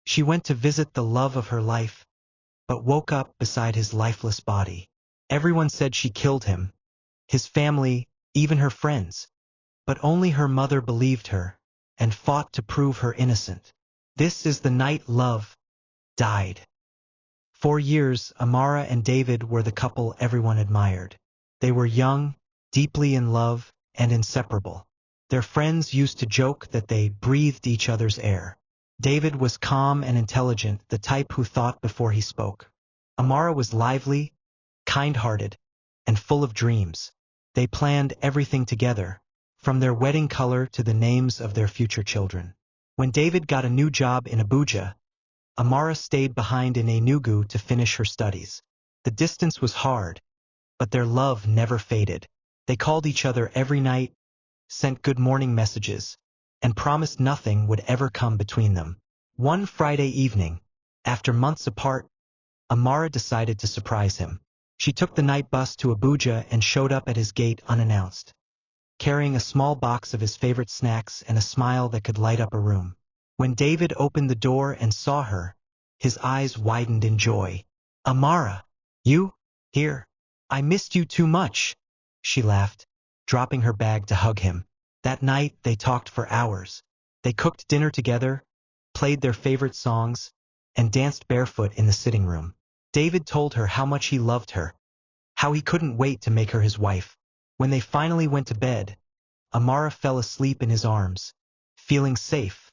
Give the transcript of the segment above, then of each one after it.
She went to visit the love of her life, but woke up beside his lifeless body. Everyone said she killed him, his family, even her friends. But only her mother believed her, and fought to prove her innocent. This is the night love died. For years, Amara and David were the couple everyone admired. They were young, deeply in love, and inseparable. Their friends used to joke that they breathed each other's air. David was calm and intelligent, the type who thought before he spoke. Amara was lively, kind-hearted, and full of dreams. They planned everything together, from their wedding color to the names of their future children. When David got a new job in Abuja, Amara stayed behind in Enugu to finish her studies. The distance was hard, but their love never faded. They called each other every night, sent good morning messages, and promised nothing would ever come between them. One Friday evening, after months apart, Amara decided to surprise him. She took the night bus to Abuja and showed up at his gate unannounced, carrying a small box of his favorite snacks and a smile that could light up a room. When David opened the door and saw her, his eyes widened in joy. "Amara, you? Here? I missed you too much," she laughed, dropping her bag to hug him. That night they talked for hours. They cooked dinner together, played their favorite songs, and danced barefoot in the sitting room. David told her how much he loved her, how he couldn't wait to make her his wife. When they finally went to bed, Amara fell asleep in his arms, feeling safe,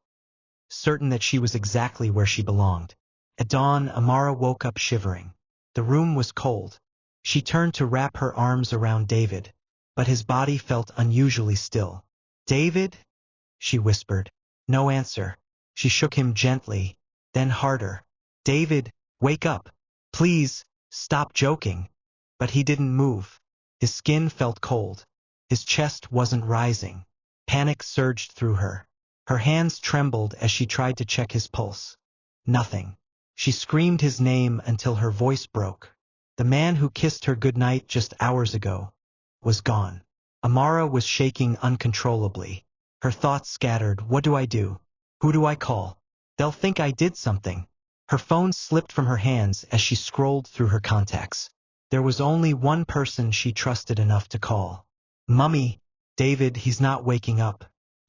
certain that she was exactly where she belonged. At dawn, Amara woke up shivering. The room was cold. She turned to wrap her arms around David, but his body felt unusually still. "David?" she whispered. No answer. She shook him gently, then harder. "David, wake up. Please, stop joking." But he didn't move. His skin felt cold. His chest wasn't rising. Panic surged through her. Her hands trembled as she tried to check his pulse. Nothing. She screamed his name until her voice broke. The man who kissed her goodnight just hours ago was gone. Amara was shaking uncontrollably. Her thoughts scattered. What do I do? Who do I call? They'll think I did something. Her phone slipped from her hands as she scrolled through her contacts. There was only one person she trusted enough to call. "Mummy, David, he's not waking up.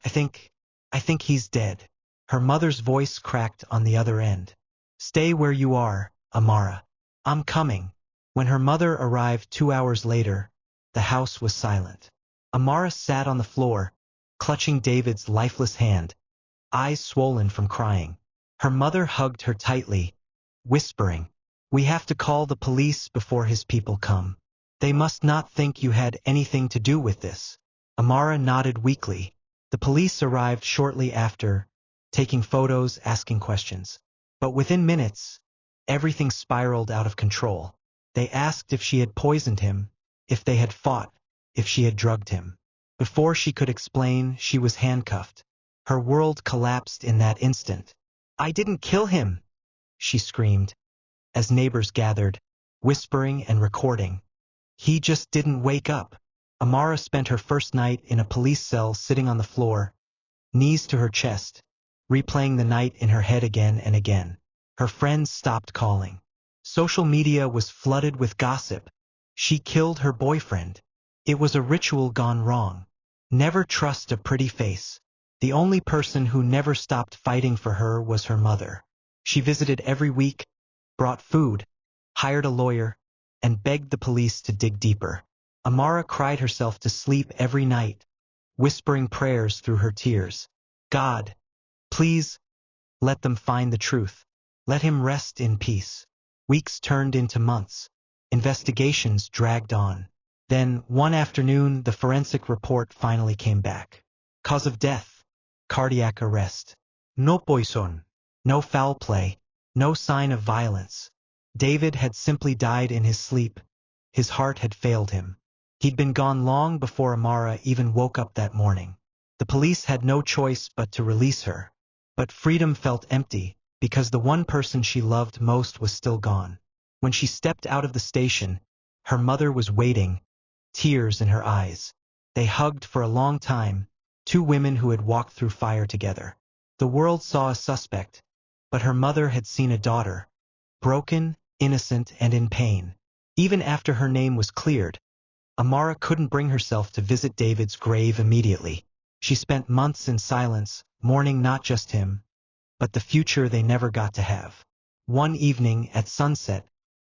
I think he's dead." Her mother's voice cracked on the other end. "Stay where you are, Amara. I'm coming." When her mother arrived 2 hours later, the house was silent. Amara sat on the floor, clutching David's lifeless hand, eyes swollen from crying. Her mother hugged her tightly, whispering, "We have to call the police before his people come. They must not think you had anything to do with this." Amara nodded weakly. The police arrived shortly after, taking photos, asking questions. But within minutes, everything spiraled out of control. They asked if she had poisoned him, if they had fought, if she had drugged him. Before she could explain, she was handcuffed. Her world collapsed in that instant. "I didn't kill him," she screamed, as neighbors gathered, whispering and recording. "He just didn't wake up." Amara spent her first night in a police cell sitting on the floor, knees to her chest, replaying the night in her head again and again. Her friends stopped calling. Social media was flooded with gossip. She killed her boyfriend. It was a ritual gone wrong. Never trust a pretty face. The only person who never stopped fighting for her was her mother. She visited every week, brought food, hired a lawyer, and begged the police to dig deeper. Amara cried herself to sleep every night, whispering prayers through her tears. "God, please, let them find the truth. Let him rest in peace." Weeks turned into months. Investigations dragged on. Then, one afternoon, the forensic report finally came back. Cause of death: cardiac arrest. No poison. No foul play. No sign of violence. David had simply died in his sleep. His heart had failed him. He'd been gone long before Amara even woke up that morning. The police had no choice but to release her. But freedom felt empty, because the one person she loved most was still gone. When she stepped out of the station, her mother was waiting, tears in her eyes. They hugged for a long time, two women who had walked through fire together. The world saw a suspect, but her mother had seen a daughter, broken, innocent, and in pain. Even after her name was cleared, Amara couldn't bring herself to visit David's grave immediately. She spent months in silence, mourning not just him, but the future they never got to have. One evening, at sunset,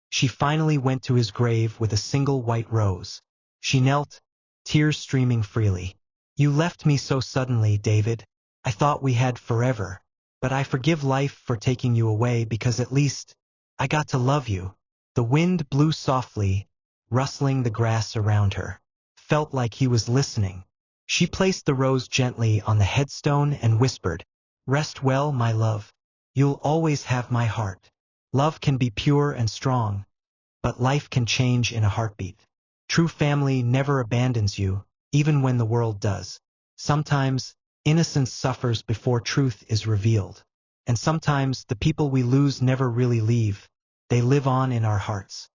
she finally went to his grave with a single white rose. She knelt, tears streaming freely. "You left me so suddenly, David. I thought we had forever. But I forgive life for taking you away because at least I got to love you." The wind blew softly, rustling the grass around her. Felt like he was listening. She placed the rose gently on the headstone and whispered, "Rest well, my love. You'll always have my heart." Love can be pure and strong, but life can change in a heartbeat. True family never abandons you, even when the world does. Sometimes, innocence suffers before truth is revealed. And sometimes the people we lose never really leave. They live on in our hearts.